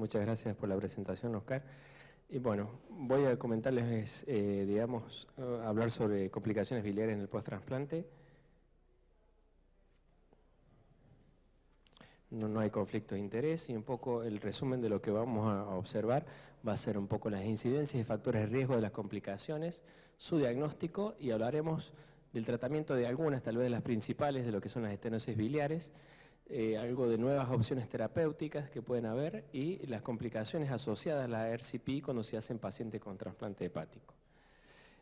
muchas gracias por la presentación, Oscar. Y bueno, voy a comentarles, hablar sobre complicaciones biliares en el post-trasplante. No hay conflicto de interés y un poco el resumen de lo que vamos a observar va a ser un poco las incidencias y factores de riesgo de las complicaciones, su diagnóstico y hablaremos del tratamiento de algunas, tal vez de las principales, de lo que son las estenosis biliares, algo de nuevas opciones terapéuticas que pueden haber y las complicaciones asociadas a la RCP cuando se hacen pacientes con trasplante hepático.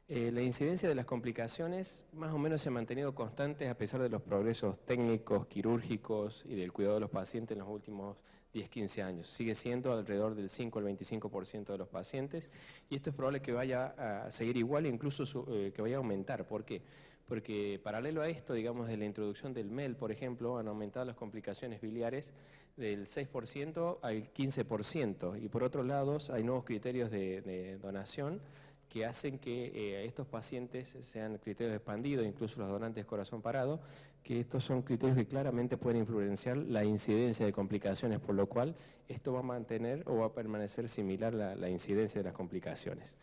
La incidencia de las complicaciones más o menos se ha mantenido constante a pesar de los progresos técnicos, quirúrgicos y del cuidado de los pacientes en los últimos 10-15 años. Sigue siendo alrededor del 5 al 25% de los pacientes y esto es probable que vaya a seguir igual e incluso que vaya a aumentar. ¿Por qué? Porque paralelo a esto, digamos, de la introducción del MEL, por ejemplo, han aumentado las complicaciones biliares del 6% al 15%. Y por otro lado, hay nuevos criterios de donación que hacen que estos pacientes sean criterios expandidos, incluso los donantes corazón parado, que estos son criterios que claramente pueden influenciar la incidencia de complicaciones, por lo cual esto va a mantener o va a permanecer similar la incidencia de las complicaciones.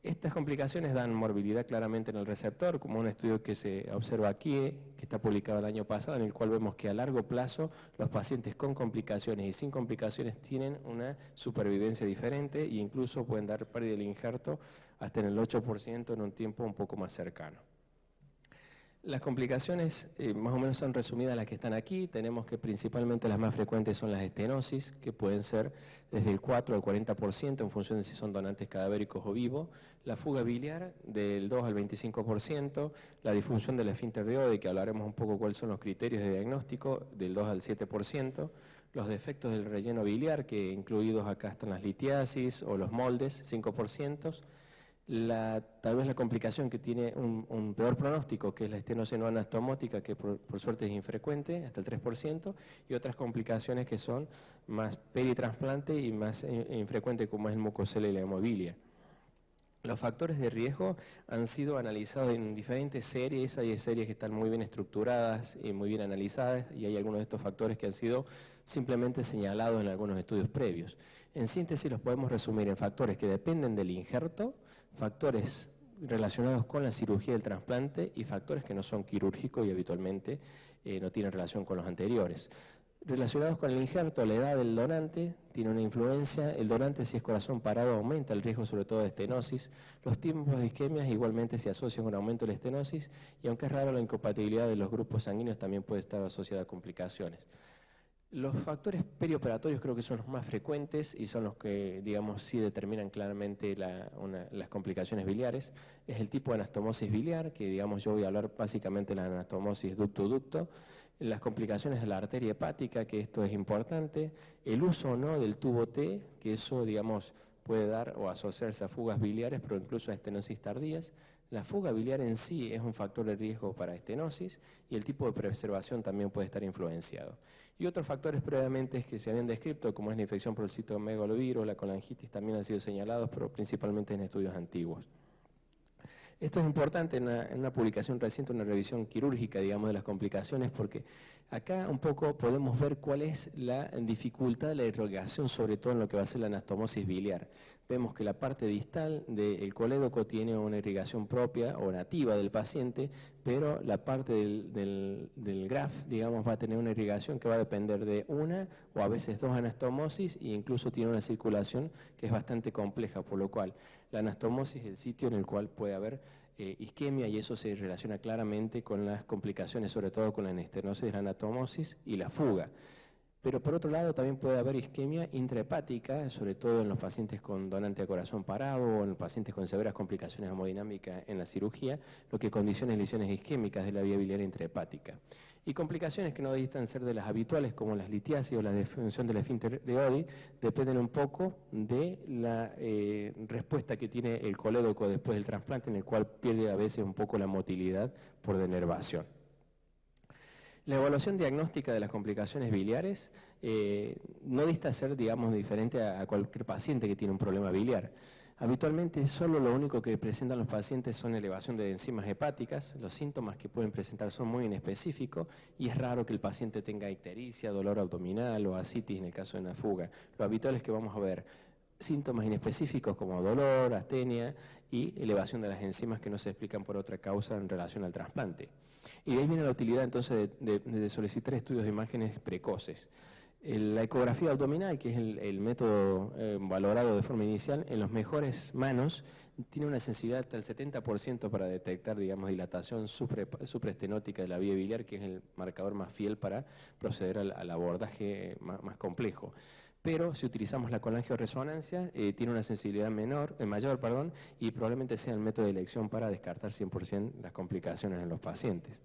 Estas complicaciones dan morbilidad claramente en el receptor, como un estudio que se observa aquí, que está publicado el año pasado, en el cual vemos que a largo plazo los pacientes con complicaciones y sin complicaciones tienen una supervivencia diferente e incluso pueden dar pérdida del injerto hasta en el 8% en un tiempo un poco más cercano. Las complicaciones más o menos son resumidas las que están aquí. Tenemos que principalmente las más frecuentes son las estenosis, que pueden ser desde el 4 al 40% en función de si son donantes cadavéricos o vivos. La fuga biliar del 2 al 25%, la disfunción del esfínter de Oddi, que hablaremos un poco cuáles son los criterios de diagnóstico, del 2 al 7%, los defectos del relleno biliar, que incluidos acá están las litiasis o los moldes, 5%, tal vez la complicación que tiene un peor pronóstico, que es la estenosis no anastomótica, que por suerte es infrecuente, hasta el 3%, y otras complicaciones que son más peritrasplante y más infrecuentes, como es el mucocele y la hemobilia. Los factores de riesgo han sido analizados en diferentes series, hay series que están muy bien estructuradas y muy bien analizadas, y hay algunos de estos factores que han sido simplemente señalados en algunos estudios previos. En síntesis los podemos resumir en factores que dependen del injerto, factores relacionados con la cirugía del trasplante y factores que no son quirúrgicos y habitualmente no tienen relación con los anteriores. Relacionados con el injerto, la edad del donante tiene una influencia. El donante, si es corazón parado, aumenta el riesgo sobre todo de estenosis. Los tiempos de isquemias igualmente se asocian con aumento de la estenosis y aunque es raro, la incompatibilidad de los grupos sanguíneos también puede estar asociada a complicaciones. Los factores perioperatorios creo que son los más frecuentes y son los que, digamos, sí determinan claramente las complicaciones biliares. Es el tipo de anastomosis biliar, que digamos yo voy a hablar básicamente de la anastomosis ducto-ducto, las complicaciones de la arteria hepática, que esto es importante, el uso o no del tubo T, que eso, digamos, puede dar o asociarse a fugas biliares, pero incluso a estenosis tardías. La fuga biliar en sí es un factor de riesgo para estenosis y el tipo de preservación también puede estar influenciado. Y otros factores previamente que se habían descrito, como es la infección por el citomegalovirus, la colangitis, también han sido señalados, pero principalmente en estudios antiguos. Esto es importante en una publicación reciente, una revisión quirúrgica, digamos, de las complicaciones, porque acá un poco podemos ver cuál es la dificultad de la irrigación, sobre todo en lo que va a ser la anastomosis biliar. Vemos que la parte distal del colédoco tiene una irrigación propia o nativa del paciente, pero la parte del graf, digamos, va a tener una irrigación que va a depender de una o a veces dos anastomosis e incluso tiene una circulación que es bastante compleja, por lo cual la anastomosis es el sitio en el cual puede haber isquemia y eso se relaciona claramente con las complicaciones, sobre todo con la estenosis de la anatomosis y la fuga. Pero por otro lado también puede haber isquemia intrahepática, sobre todo en los pacientes con donante de corazón parado o en los pacientes con severas complicaciones hemodinámicas en la cirugía, lo que condiciona lesiones isquémicas de la vía biliar intrahepática. Y complicaciones que no distan ser de las habituales, como las litiasis o la disfunción del esfínter de Oddi, dependen un poco de la respuesta que tiene el colédoco después del trasplante, en el cual pierde a veces un poco la motilidad por denervación. La evaluación diagnóstica de las complicaciones biliares no dista ser, digamos, diferente a cualquier paciente que tiene un problema biliar. Habitualmente solo lo único que presentan los pacientes son elevación de enzimas hepáticas. Los síntomas que pueden presentar son muy inespecíficos y es raro que el paciente tenga ictericia, dolor abdominal o ascitis en el caso de una fuga. Lo habitual es que vamos a ver síntomas inespecíficos como dolor, astenia y elevación de las enzimas que no se explican por otra causa en relación al trasplante. Y de ahí viene la utilidad entonces de solicitar estudios de imágenes precoces. La ecografía abdominal, que es el método valorado de forma inicial, en los mejores manos tiene una sensibilidad hasta el 70% para detectar, digamos, dilatación supraestenótica de la vía biliar, que es el marcador más fiel para proceder al abordaje más complejo. Pero si utilizamos la colangioresonancia, tiene una sensibilidad mayor, y probablemente sea el método de elección para descartar 100% las complicaciones en los pacientes.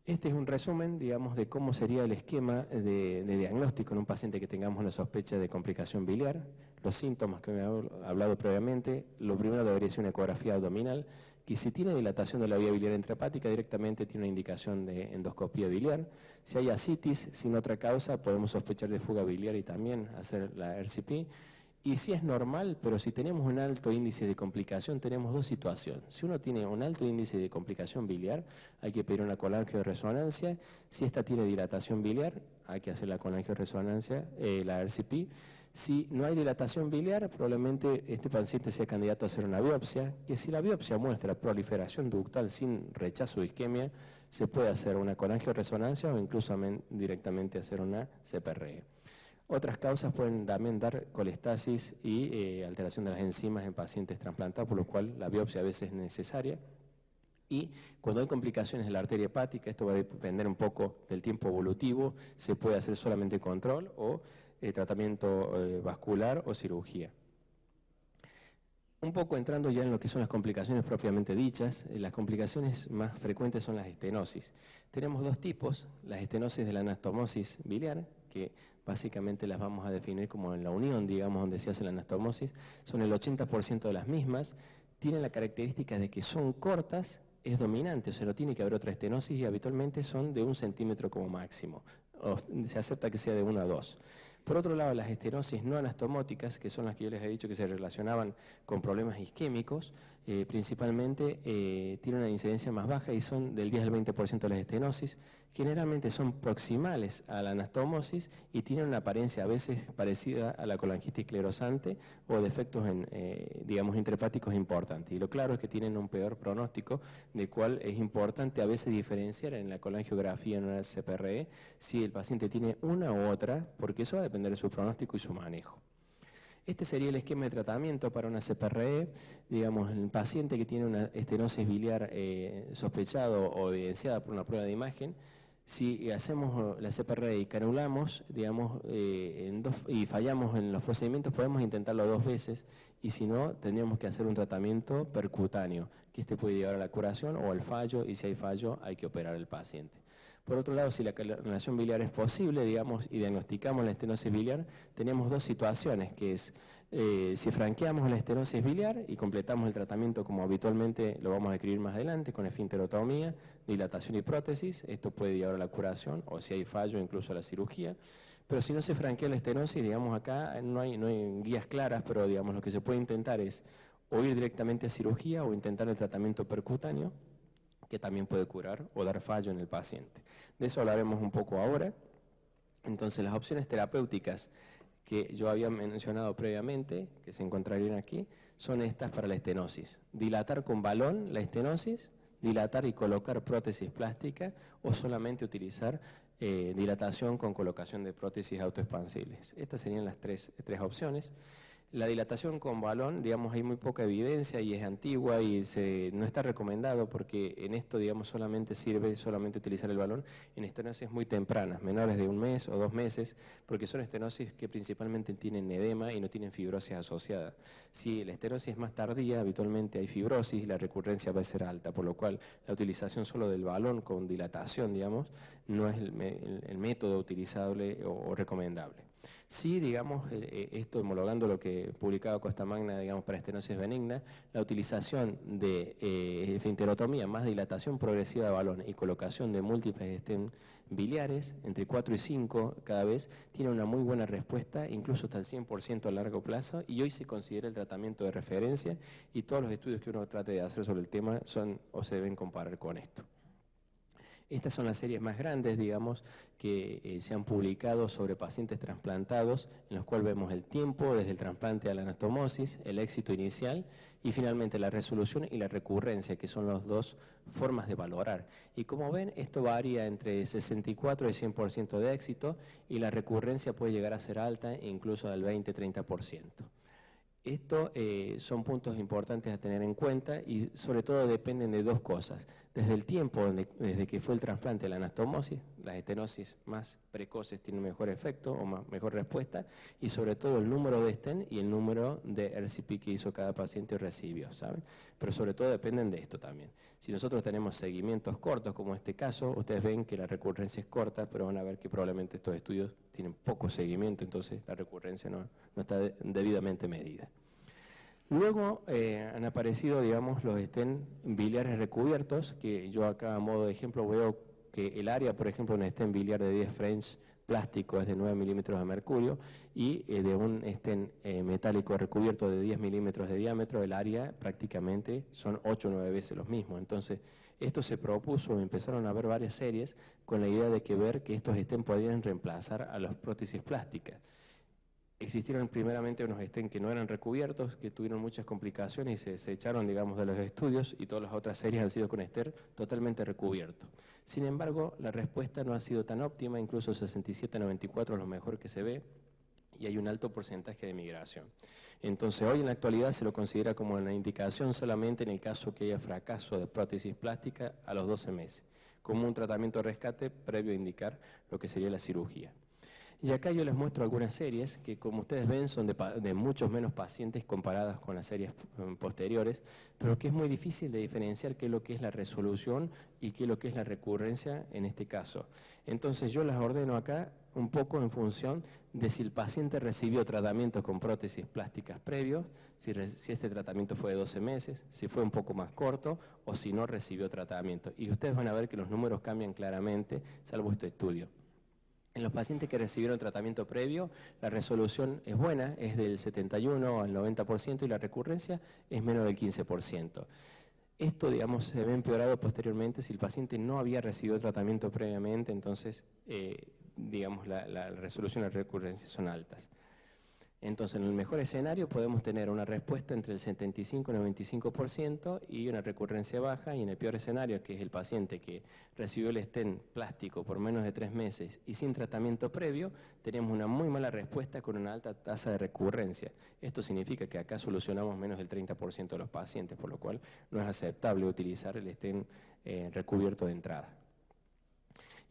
Este es un resumen, digamos, de cómo sería el esquema de diagnóstico en un paciente que tengamos una sospecha de complicación biliar. Los síntomas que me he hablado previamente, lo primero debería ser una ecografía abdominal, que si tiene dilatación de la vía biliar intrahepática, directamente tiene una indicación de endoscopía biliar. Si hay ascitis sin otra causa, podemos sospechar de fuga biliar y también hacer la RCP. Y si es normal, pero si tenemos un alto índice de complicación, tenemos dos situaciones. Si uno tiene un alto índice de complicación biliar, hay que pedir una colangioresonancia. Si esta tiene dilatación biliar, hay que hacer la colangioresonancia, la RCP. Si no hay dilatación biliar, probablemente este paciente sea candidato a hacer una biopsia, que si la biopsia muestra proliferación ductal sin rechazo de isquemia, se puede hacer una colangioresonancia o incluso directamente hacer una CPRE. Otras causas pueden también dar colestasis y alteración de las enzimas en pacientes trasplantados, por lo cual la biopsia a veces es necesaria. Y cuando hay complicaciones de la arteria hepática, esto va a depender un poco del tiempo evolutivo, se puede hacer solamente control o tratamiento vascular o cirugía. Un poco entrando ya en lo que son las complicaciones propiamente dichas, las complicaciones más frecuentes son las estenosis. Tenemos dos tipos, las estenosis de la anastomosis biliar, que básicamente las vamos a definir como en la unión, digamos, donde se hace la anastomosis, son el 80% de las mismas, tienen la característica de que son cortas, es dominante, o sea, no tiene que haber otra estenosis y habitualmente son de 1 centímetro como máximo, o se acepta que sea de 1 a 2. Por otro lado, las estenosis no anastomóticas, que son las que yo les he dicho que se relacionaban con problemas isquémicos, principalmente tienen una incidencia más baja y son del 10 al 20% de las estenosis. Generalmente son proximales a la anastomosis y tienen una apariencia a veces parecida a la colangitis esclerosante o defectos digamos, intrahepáticos importantes. Y lo claro es que tienen un peor pronóstico, de cual es importante a veces diferenciar en la colangiografía en una CPRE si el paciente tiene una u otra, porque eso va a depender de su pronóstico y su manejo. Este sería el esquema de tratamiento para una CPRE, digamos, el paciente que tiene una estenosis biliar sospechado o evidenciada por una prueba de imagen. Si hacemos la CPRE y canulamos, digamos, y fallamos en los procedimientos, podemos intentarlo 2 veces, y si no, tendríamos que hacer un tratamiento percutáneo, que este puede llevar a la curación o al fallo, y si hay fallo, hay que operar al paciente. Por otro lado, si la canulación biliar es posible, digamos, y diagnosticamos la estenosis biliar, tenemos dos situaciones, que es si franqueamos la estenosis biliar y completamos el tratamiento como habitualmente lo vamos a describir más adelante, con esfinterotomía, dilatación y prótesis, esto puede llevar a la curación, o si hay fallo, incluso a la cirugía. Pero si no se franquea la estenosis, digamos, acá no hay guías claras, pero digamos, lo que se puede intentar es o ir directamente a cirugía o intentar el tratamiento percutáneo, que también puede curar o dar fallo en el paciente. De eso hablaremos un poco ahora. Entonces, las opciones terapéuticas que yo había mencionado previamente, que se encontrarían aquí, son estas para la estenosis. Dilatar con balón la estenosis, dilatar y colocar prótesis plástica, o solamente utilizar dilatación con colocación de prótesis autoexpansibles. Estas serían las tres opciones. La dilatación con balón, digamos, hay muy poca evidencia y es antigua y no está recomendado porque en esto, digamos, sirve solamente utilizar el balón en estenosis muy tempranas, menores de 1 mes o 2 meses, porque son estenosis que principalmente tienen edema y no tienen fibrosis asociada. Si la estenosis es más tardía, habitualmente hay fibrosis y la recurrencia va a ser alta, por lo cual la utilización solo del balón con dilatación, digamos, no es el método utilizable o recomendable. Sí, digamos, esto homologando lo que publicaba Costamagna, digamos, para estenosis benigna, la utilización de esfinterotomía más dilatación progresiva de balón y colocación de múltiples stent biliares, entre 4 y 5 cada vez, tiene una muy buena respuesta, incluso hasta el 100% a largo plazo, y hoy se considera el tratamiento de referencia, y todos los estudios que uno trate de hacer sobre el tema son o se deben comparar con esto. Estas son las series más grandes, digamos, que se han publicado sobre pacientes trasplantados, en los cuales vemos el tiempo desde el trasplante a la anastomosis, el éxito inicial y finalmente la resolución y la recurrencia, que son las dos formas de valorar. Y como ven, esto varía entre 64 y 100% de éxito y la recurrencia puede llegar a ser alta, incluso al 20-30%. Esto son puntos importantes a tener en cuenta y sobre todo dependen de dos cosas. Desde el tiempo, desde que fue el trasplante de la anastomosis, las estenosis más precoces tienen mejor efecto o mejor respuesta, y sobre todo el número de stent y el número de RCP que hizo cada paciente y recibió, ¿saben? Pero sobre todo dependen de esto también. Si nosotros tenemos seguimientos cortos, como este caso, ustedes ven que la recurrencia es corta, pero van a ver que probablemente estos estudios tienen poco seguimiento, entonces la recurrencia no está debidamente medida. Luego han aparecido, digamos, los stent biliares recubiertos, que yo acá a modo de ejemplo veo que el área, por ejemplo, de un stent biliar de 10 French plástico es de 9 milímetros de mercurio y de un stent metálico recubierto de 10 milímetros de diámetro, el área prácticamente son 8 o 9 veces los mismos. Entonces, esto se propuso, empezaron a ver varias series con la idea de ver que estos stent podrían reemplazar a las prótesis plásticas. Existieron primeramente unos stent que no eran recubiertos, que tuvieron muchas complicaciones y se echaron, digamos, de los estudios, y todas las otras series han sido con stent totalmente recubierto. Sin embargo, la respuesta no ha sido tan óptima, incluso 67-94 es lo mejor que se ve, y hay un alto porcentaje de migración. Entonces, hoy en la actualidad se lo considera como una indicación solamente en el caso que haya fracaso de prótesis plástica a los 12 meses, como un tratamiento de rescate previo a indicar lo que sería la cirugía. Y acá yo les muestro algunas series que, como ustedes ven, son de muchos menos pacientes comparadas con las series posteriores, pero que es muy difícil de diferenciar qué es lo que es la resolución y qué es lo que es la recurrencia en este caso. Entonces yo las ordeno acá un poco en función de si el paciente recibió tratamientos con prótesis plásticas previos, si este tratamiento fue de 12 meses, si fue un poco más corto o si no recibió tratamiento. Y ustedes van a ver que los números cambian claramente, salvo este estudio. En los pacientes que recibieron tratamiento previo, la resolución es buena, es del 71 al 90% y la recurrencia es menos del 15%. Esto, digamos, se ve empeorado posteriormente si el paciente no había recibido tratamiento previamente, entonces, digamos, la resolución y la recurrencia son altas. Entonces, en el mejor escenario podemos tener una respuesta entre el 75 y el 95% y una recurrencia baja, y en el peor escenario, que es el paciente que recibió el stent plástico por menos de 3 meses y sin tratamiento previo, tenemos una muy mala respuesta con una alta tasa de recurrencia. Esto significa que acá solucionamos menos del 30% de los pacientes, por lo cual no es aceptable utilizar el stent recubierto de entrada.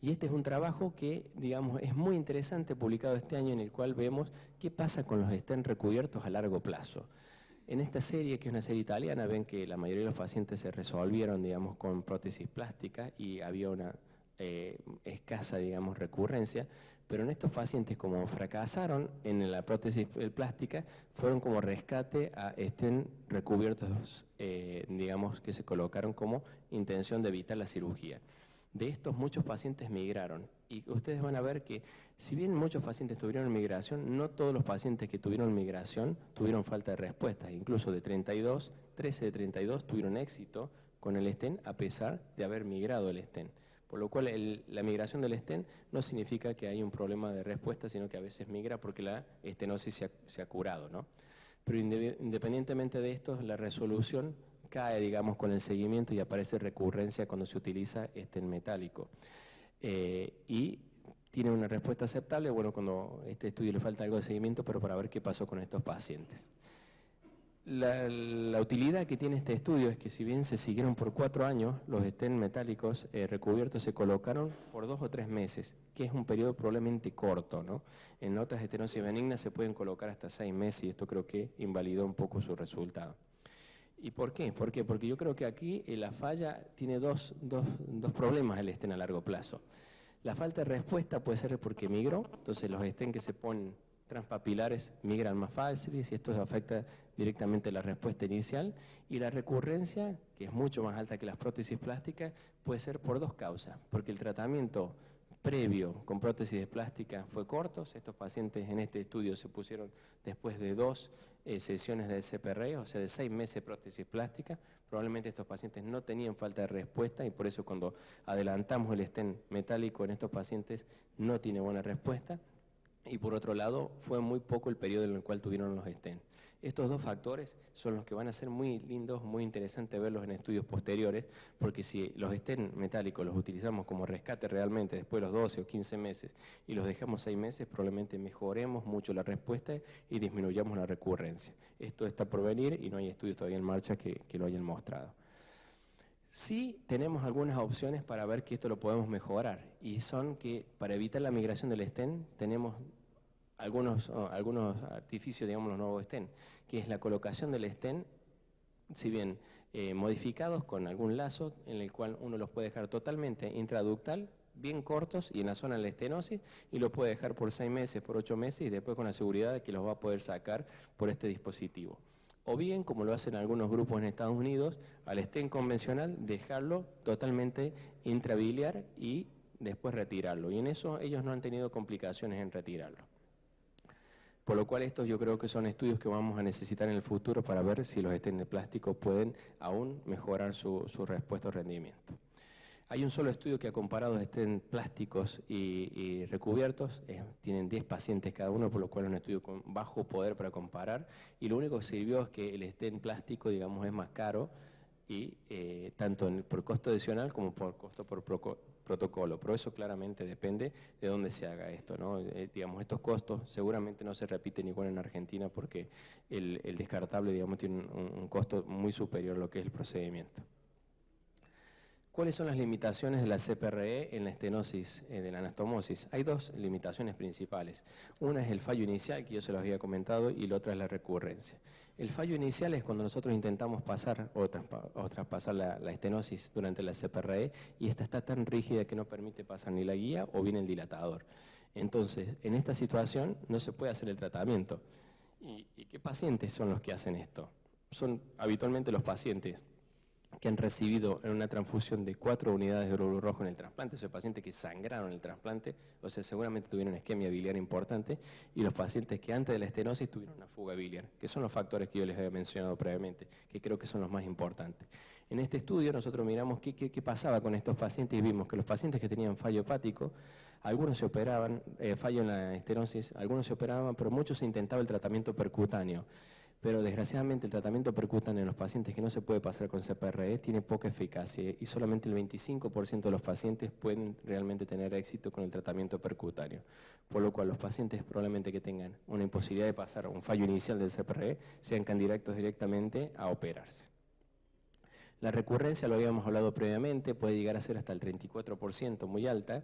Y este es un trabajo que, digamos, es muy interesante, publicado este año, en el cual vemos qué pasa con los stent recubiertos a largo plazo. En esta serie, que es una serie italiana, ven que la mayoría de los pacientes se resolvieron, digamos, con prótesis plástica y había una escasa, digamos, recurrencia, pero en estos pacientes, como fracasaron en la prótesis plástica, fueron como rescate a stent recubiertos, digamos, que se colocaron como intención de evitar la cirugía. De estos, muchos pacientes migraron, y ustedes van a ver que si bien muchos pacientes tuvieron migración, no todos los pacientes que tuvieron migración tuvieron falta de respuesta. Incluso de 32, 13 de 32 tuvieron éxito con el stent a pesar de haber migrado el stent. Por lo cual la migración del stent no significa que hay un problema de respuesta, sino que a veces migra porque la estenosis se ha curado, ¿no? Pero independientemente de esto, la resolución cae, digamos, con el seguimiento y aparece recurrencia cuando se utiliza stent metálico. Y tiene una respuesta aceptable, bueno, cuando este estudio le falta algo de seguimiento, pero para ver qué pasó con estos pacientes. La utilidad que tiene este estudio es que, si bien se siguieron por 4 años, los stent metálicos recubiertos se colocaron por 2 o 3 meses, que es un periodo probablemente corto, ¿no? En otras estenosis benignas se pueden colocar hasta 6 meses y esto creo que invalidó un poco su resultado. ¿Y por qué? ¿Por qué? Porque yo creo que aquí la falla tiene dos problemas el stent a largo plazo. La falta de respuesta puede ser porque migró, entonces los stents que se ponen transpapilares migran más fáciles y esto afecta directamente la respuesta inicial. Y la recurrencia, que es mucho más alta que las prótesis plásticas, puede ser por dos causas, porque el tratamiento previo con prótesis de plástica fue corto. Estos pacientes en este estudio se pusieron después de 2 sesiones de CPR, o sea de 6 meses de prótesis plástica. Probablemente estos pacientes no tenían falta de respuesta y por eso cuando adelantamos el stent metálico en estos pacientes no tiene buena respuesta. Y por otro lado, fue muy poco el periodo en el cual tuvieron los stents. Estos dos factores son los que van a ser muy lindos, muy interesantes verlos en estudios posteriores, porque si los stents metálicos los utilizamos como rescate realmente después de los 12 o 15 meses y los dejamos 6 meses, probablemente mejoremos mucho la respuesta y disminuyamos la recurrencia. Esto está por venir y no hay estudios todavía en marcha que lo hayan mostrado. Sí tenemos algunas opciones para ver que esto lo podemos mejorar, y son que para evitar la migración del stent tenemos algunos artificios, digamos, los nuevos stent, que es la colocación del stent, si bien modificados con algún lazo en el cual uno los puede dejar totalmente intraductal, bien cortos y en la zona de la estenosis, y lo puede dejar por 6 meses, por 8 meses y después con la seguridad de que los va a poder sacar por este dispositivo. O bien, como lo hacen algunos grupos en Estados Unidos, al stent convencional dejarlo totalmente intrabiliar y después retirarlo. Y en eso ellos no han tenido complicaciones en retirarlo. Por lo cual estos yo creo que son estudios que vamos a necesitar en el futuro para ver si los stents de plástico pueden aún mejorar su respuesta o rendimiento. Hay un solo estudio que ha comparado stents plásticos y recubiertos, tienen 10 pacientes cada uno, por lo cual es un estudio con bajo poder para comparar, y lo único que sirvió es que el stent plástico, digamos, es más caro, y tanto por costo adicional como por costo por protocolo, pero eso claramente depende de dónde se haga esto, ¿no? Digamos, estos costos seguramente no se repiten igual en Argentina porque el descartable, digamos, tiene un costo muy superior a lo que es el procedimiento. ¿Cuáles son las limitaciones de la CPRE en la estenosis de la anastomosis? Hay dos limitaciones principales. Una es el fallo inicial, que yo se los había comentado, y la otra es la recurrencia. El fallo inicial es cuando nosotros intentamos pasar o traspasar la estenosis durante la CPRE y esta está tan rígida que no permite pasar ni la guía o bien el dilatador. Entonces, en esta situación no se puede hacer el tratamiento. ¿Y qué pacientes son los que hacen esto? Son habitualmente los pacientes que han recibido en una transfusión de 4 unidades de glóbulo rojo en el trasplante, o sea, pacientes que sangraron en el trasplante, o sea, seguramente tuvieron una isquemia biliar importante, y los pacientes que antes de la estenosis tuvieron una fuga biliar, que son los factores que yo les había mencionado previamente, que creo que son los más importantes. En este estudio nosotros miramos qué pasaba con estos pacientes y vimos que los pacientes que tenían fallo hepático, algunos se operaban, fallo en la estenosis, algunos se operaban, pero muchos se intentaba el tratamiento percutáneo. Pero desgraciadamente el tratamiento percutáneo en los pacientes que no se puede pasar con CPRE tiene poca eficacia y solamente el 25% de los pacientes pueden realmente tener éxito con el tratamiento percutáneo. Por lo cual los pacientes probablemente que tengan una imposibilidad de pasar un fallo inicial del CPRE sean candidatos directamente a operarse. La recurrencia, lo habíamos hablado previamente, puede llegar a ser hasta el 34%, muy alta,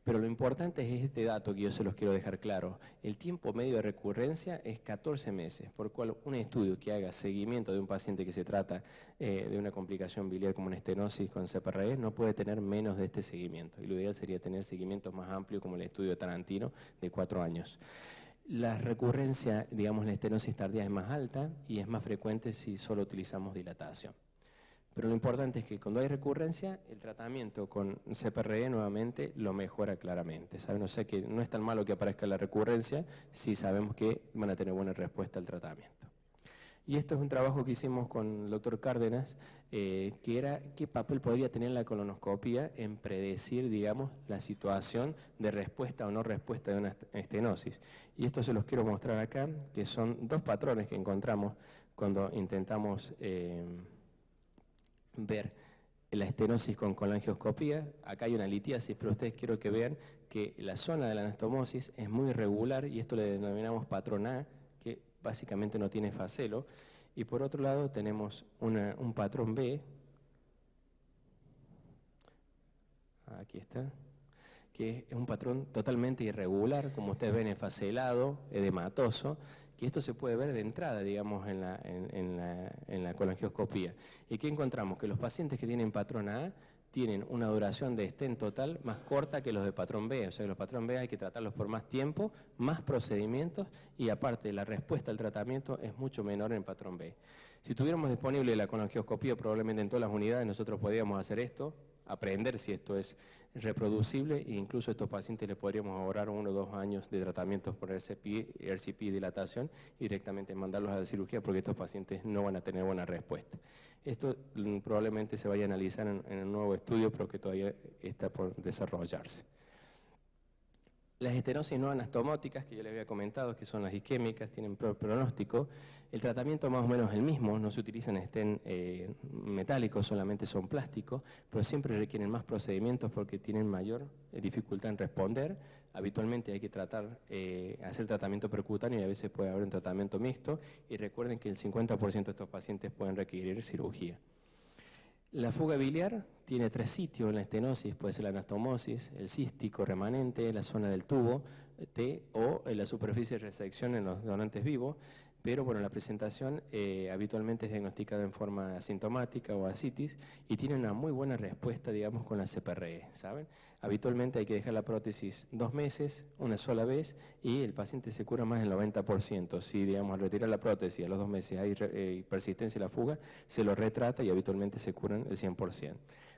pero lo importante es este dato que yo se los quiero dejar claro. El tiempo medio de recurrencia es 14 meses, por lo cual un estudio que haga seguimiento de un paciente que se trata de una complicación biliar como una estenosis con CPRE no puede tener menos de este seguimiento. Y lo ideal sería tener seguimientos más amplios como el estudio de Tarantino de 4 años. La recurrencia, digamos, la estenosis tardía es más alta y es más frecuente si solo utilizamos dilatación. Pero lo importante es que cuando hay recurrencia, el tratamiento con CPRE nuevamente lo mejora claramente. ¿Saben? O sea que no es tan malo que aparezca la recurrencia si sabemos que van a tener buena respuesta al tratamiento. Y esto es un trabajo que hicimos con el doctor Cárdenas, que era qué papel podría tener la colonoscopia en predecir, digamos, la situación de respuesta o no respuesta de una estenosis. Y esto se los quiero mostrar acá, que son 2 patrones que encontramos cuando intentamos ver la estenosis con colangioscopía. Acá hay una litiasis, pero ustedes quiero que vean que la zona de la anastomosis es muy irregular y esto le denominamos patrón A, que básicamente no tiene facelo. Y por otro lado tenemos un patrón B, aquí está, que es un patrón totalmente irregular, como ustedes ven, facelado, edematoso, que esto se puede ver de entrada, digamos, en la colangioscopía. ¿Y qué encontramos? Que los pacientes que tienen patrón A tienen una duración de stent total más corta que los de patrón B. O sea que los patrón B hay que tratarlos por más tiempo, más procedimientos y aparte la respuesta al tratamiento es mucho menor en patrón B. Si tuviéramos disponible la colangioscopía probablemente en todas las unidades nosotros podríamos hacer esto, aprender si esto es reproducible e incluso a estos pacientes les podríamos ahorrar 1 o 2 años de tratamientos por RCP y dilatación y directamente mandarlos a la cirugía porque estos pacientes no van a tener buena respuesta. Esto probablemente se vaya a analizar en un nuevo estudio, pero que todavía está por desarrollarse. Las estenosis no anastomóticas, que yo les había comentado, que son las isquémicas, tienen pronóstico. El tratamiento más o menos es el mismo, no se utilizan stent metálicos, solamente son plásticos, pero siempre requieren más procedimientos porque tienen mayor dificultad en responder. Habitualmente hay que hacer tratamiento percutáneo y a veces puede haber un tratamiento mixto. Y recuerden que el 50% de estos pacientes pueden requerir cirugía. La fuga biliar tiene 3 sitios en la estenosis, puede ser la anastomosis, el cístico remanente, la zona del tubo T o la superficie de resección en los donantes vivos, pero bueno, la presentación habitualmente es diagnosticada en forma asintomática o ascitis y tiene una muy buena respuesta, digamos, con la CPRE, ¿saben? Habitualmente hay que dejar la prótesis 2 meses, una sola vez, y el paciente se cura más del 90%. Si, digamos, al retirar la prótesis a los 2 meses hay persistencia en la fuga, se lo retrata y habitualmente se curan el 100%.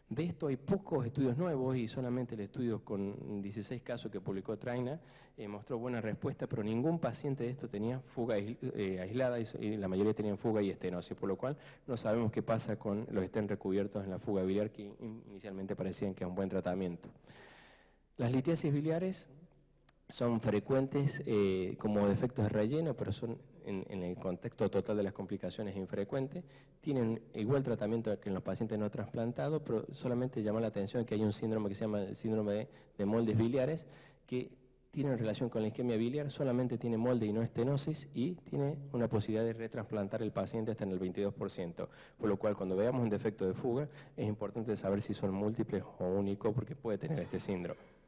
De esto hay pocos estudios nuevos y solamente el estudio con 16 casos que publicó Traina mostró buena respuesta, pero ningún paciente de esto tenía fuga aislada y la mayoría tenían fuga y estenosis, por lo cual no sabemos qué pasa con los stent recubiertos en la fuga biliar que inicialmente parecían que era un buen tratamiento. Las litiasis biliares son frecuentes como defectos de relleno, pero son en el contexto total de las complicaciones infrecuentes. Tienen igual tratamiento que en los pacientes no trasplantados, pero solamente llama la atención que hay un síndrome que se llama el síndrome de moldes biliares, que tiene relación con la isquemia biliar, solamente tiene molde y no estenosis, y tiene una posibilidad de retransplantar el paciente hasta en el 22%. Por lo cual, cuando veamos un defecto de fuga, es importante saber si son múltiples o únicos, porque puede tener este síndrome.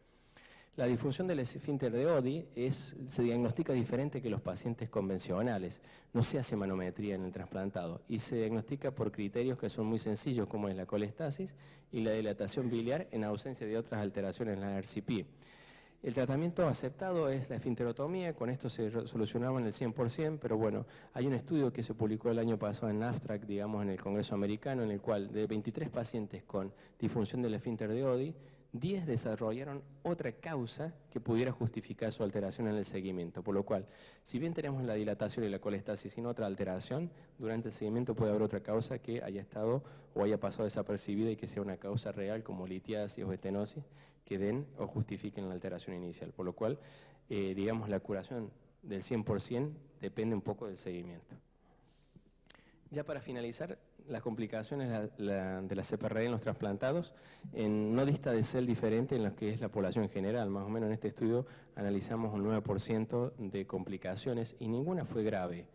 La disfunción del esfínter de Oddi se diagnostica diferente que los pacientes convencionales. No se hace manometría en el trasplantado y se diagnostica por criterios que son muy sencillos, como es la colestasis y la dilatación biliar en ausencia de otras alteraciones en la RCP. El tratamiento aceptado es la esfinterotomía, con esto se solucionaba en el 100%, pero bueno, hay un estudio que se publicó el año pasado en Abstract, digamos, en el Congreso Americano, en el cual de 23 pacientes con disfunción del esfínter de Oddi, 10 desarrollaron otra causa que pudiera justificar su alteración en el seguimiento, por lo cual, si bien tenemos la dilatación y la colestasis sin otra alteración, durante el seguimiento puede haber otra causa que haya estado o haya pasado desapercibida y que sea una causa real como litiasis o estenosis que den o justifiquen la alteración inicial, por lo cual, digamos, la curación del 100% depende un poco del seguimiento. Ya para finalizar, las complicaciones de la CPRE en los trasplantados no dista de ser diferente en lo que es la población general. Más o menos en este estudio analizamos un 9% de complicaciones y ninguna fue grave.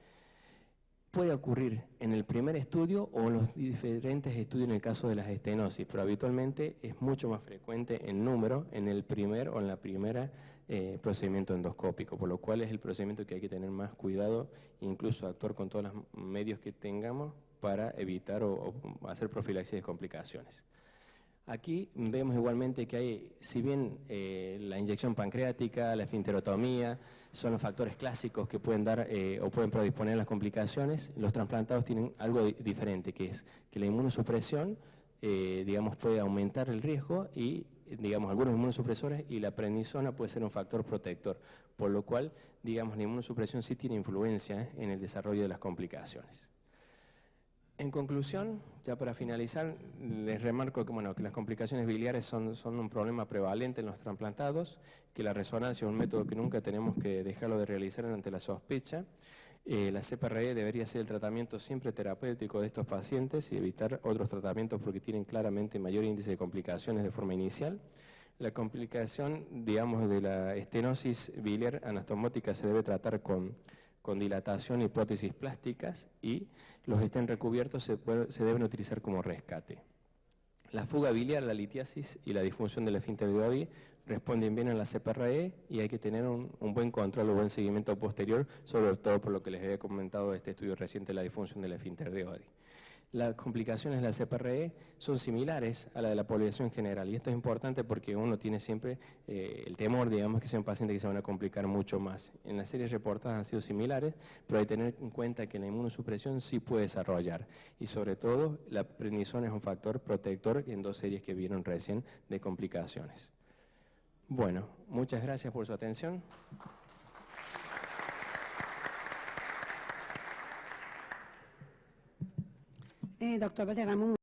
Puede ocurrir en el primer estudio o en los diferentes estudios en el caso de las estenosis, pero habitualmente es mucho más frecuente en número en el primer o en la primera procedimiento endoscópico, por lo cual es el procedimiento que hay que tener más cuidado, incluso actuar con todos los medios que tengamos para evitar o hacer profilaxis de complicaciones. Aquí vemos igualmente que hay, si bien la inyección pancreática, la esfinterotomía, son los factores clásicos que pueden dar o pueden predisponer a las complicaciones, los trasplantados tienen algo diferente, que es que la inmunosupresión, digamos, puede aumentar el riesgo y, digamos, algunos inmunosupresores y la prednisona puede ser un factor protector, por lo cual, digamos, la inmunosupresión sí tiene influencia en el desarrollo de las complicaciones. En conclusión, ya para finalizar, les remarco que, bueno, que las complicaciones biliares son un problema prevalente en los trasplantados, que la resonancia es un método que nunca tenemos que dejarlo de realizar ante la sospecha. La CPRE debería ser el tratamiento siempre terapéutico de estos pacientes y evitar otros tratamientos porque tienen claramente mayor índice de complicaciones de forma inicial. La complicación, digamos, de la estenosis biliar anastomótica se debe tratar con dilatación y prótesis plásticas, y los stent recubiertos se deben utilizar como rescate. La fuga biliar, la litiasis y la disfunción del esfínter de Oddi responden bien a la CPRE y hay que tener un buen control o buen seguimiento posterior, sobre todo por lo que les había comentado de este estudio reciente de la disfunción del esfínter de Oddi. Las complicaciones de la CPRE son similares a la de la población general, y esto es importante porque uno tiene siempre el temor, digamos, que sea un paciente que se van a complicar mucho más. En las series reportadas han sido similares, pero hay que tener en cuenta que la inmunosupresión sí puede desarrollar, y sobre todo la prednisona es un factor protector en 2 series que vieron recién de complicaciones. Bueno, muchas gracias por su atención. Doctor Valderrama,